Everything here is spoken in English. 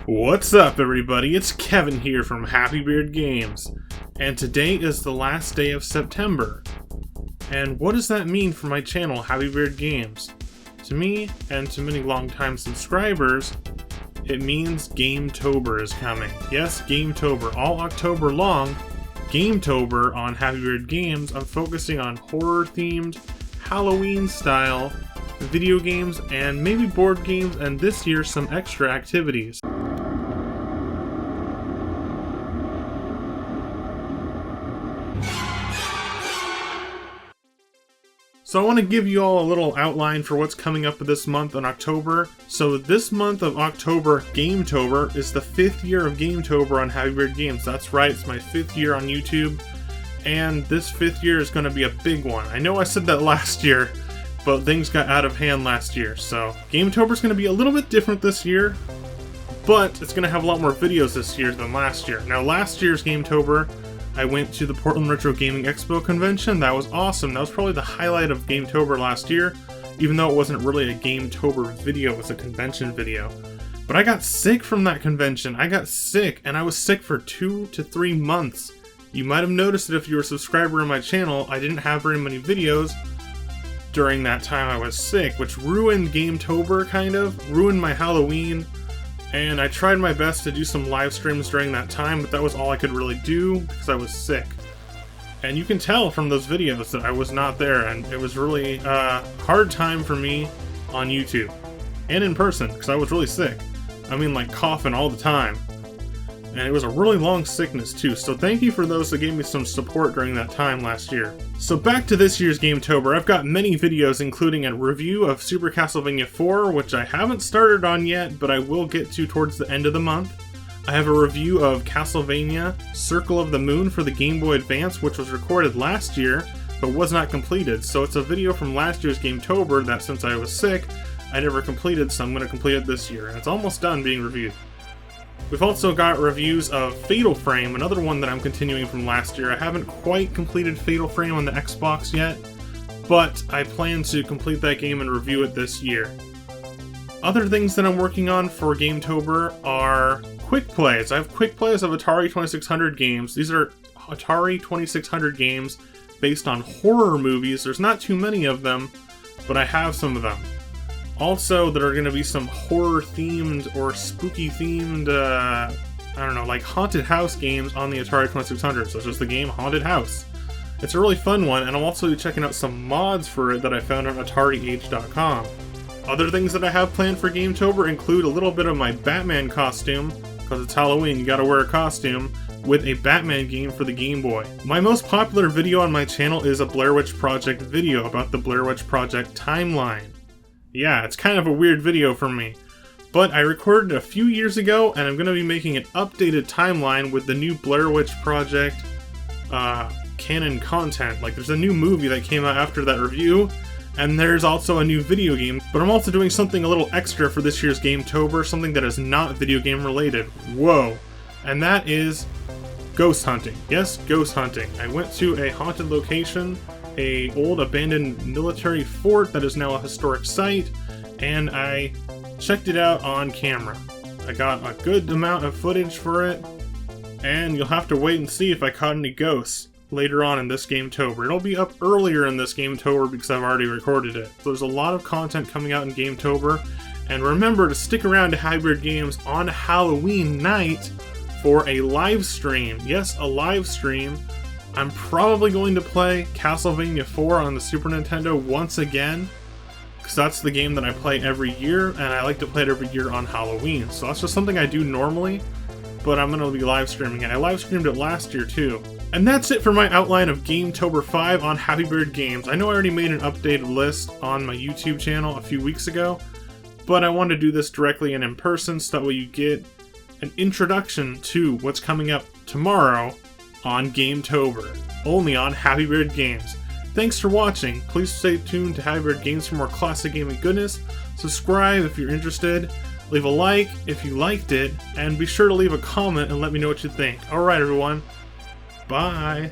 What's up, everybody? It's Kevin here from Happy Beard Games, and today is the last day of September. And what does that mean for my channel, Happy Beard Games? To me, and to many longtime subscribers, it means Gametober is coming. Yes, Gametober. All October long, Gametober on Happy Beard Games. I'm focusing on horror-themed, Halloween-style video games and maybe board games, and this year some extra activities. So I want to give you all a little outline for what's coming up this month in October. So this month of October, Gametober, is the 5th year of Gametober on Happy Beard Games. That's right, it's my 5th year on YouTube, and this 5th year is going to be a big one. I know I said that last year, but things got out of hand last year. So Gametober is going to be a little bit different this year, but it's going to have a lot more videos this year than last year. Now, last year's Gametober, I went to the Portland Retro Gaming Expo convention. That was awesome. That was probably the highlight of Gametober last year, even though it wasn't really a Gametober video, it was a convention video. But I got sick from that convention. I got sick, and I was sick for 2 to 3 months. You might have noticed that if you were a subscriber in my channel, I didn't have very many videos during that time I was sick, which ruined Gametober, kind of. Ruined my Halloween. And I tried my best to do some live streams during that time, but that was all I could really do because I was sick. And you can tell from those videos that I was not there, and it was really a hard time for me on YouTube. And in person, because I was really sick. I mean, like, coughing all the time. And it was a really long sickness too, so thank you for those that gave me some support during that time last year. So back to this year's Gametober, I've got many videos including a review of Super Castlevania 4, which I haven't started on yet, but I will get to towards the end of the month. I have a review of Castlevania Circle of the Moon for the Game Boy Advance, which was recorded last year, but was not completed. So it's a video from last year's Gametober that, since I was sick, I never completed, so I'm going to complete it this year, and it's almost done being reviewed. We've also got reviews of Fatal Frame, another one that I'm continuing from last year. I haven't quite completed Fatal Frame on the Xbox yet, but I plan to complete that game and review it this year. Other things that I'm working on for Gametober are quick plays. I have quick plays of Atari 2600 games. These are Atari 2600 games based on horror movies. There's not too many of them, but I have some of them. Also, there are going to be some horror-themed or spooky-themed, I don't know, like haunted house games on the Atari 2600, such as the game Haunted House. It's a really fun one, and I'm also checking out some mods for it that I found on AtariAge.com. Other things that I have planned for Gametober include a little bit of my Batman costume, because it's Halloween, you gotta wear a costume, with a Batman game for the Game Boy. My most popular video on my channel is a Blair Witch Project video about the Blair Witch Project timeline. Yeah, it's kind of a weird video for me, but I recorded it a few years ago, and I'm going to be making an updated timeline with the new Blair Witch Project canon content. Like, there's a new movie that came out after that review, and there's also a new video game, but I'm also doing something a little extra for this year's Gametober, something that is not video game related. Whoa! And that is ghost hunting. Yes, ghost hunting. I went to a haunted location, an old abandoned military fort that is now a historic site, and I checked it out on camera. I got a good amount of footage for it, and you'll have to wait and see if I caught any ghosts later on in this Gametober. It'll be up earlier in this Gametober because I've already recorded it. So there's a lot of content coming out in Gametober, and remember to stick around to Happy Beard Games on Halloween night for a live stream. Yes, a live stream. I'm probably going to play Castlevania 4 on the Super Nintendo once again, because that's the game that I play every year, and I like to play it every year on Halloween. So that's just something I do normally, but I'm going to be live streaming it. I live streamed it last year too. And that's it for my outline of Gametober 5 on Happy Beard Games. I know I already made an updated list on my YouTube channel a few weeks ago, but I wanted to do this directly and in person so that way you get an introduction to what's coming up tomorrow on Gametober, only on Happy Beard Games. Thanks for watching. Please stay tuned to Happy Beard Games for more classic gaming goodness. Subscribe if you're interested. Leave a like if you liked it, and be sure to leave a comment and let me know what you think. Alright everyone, bye!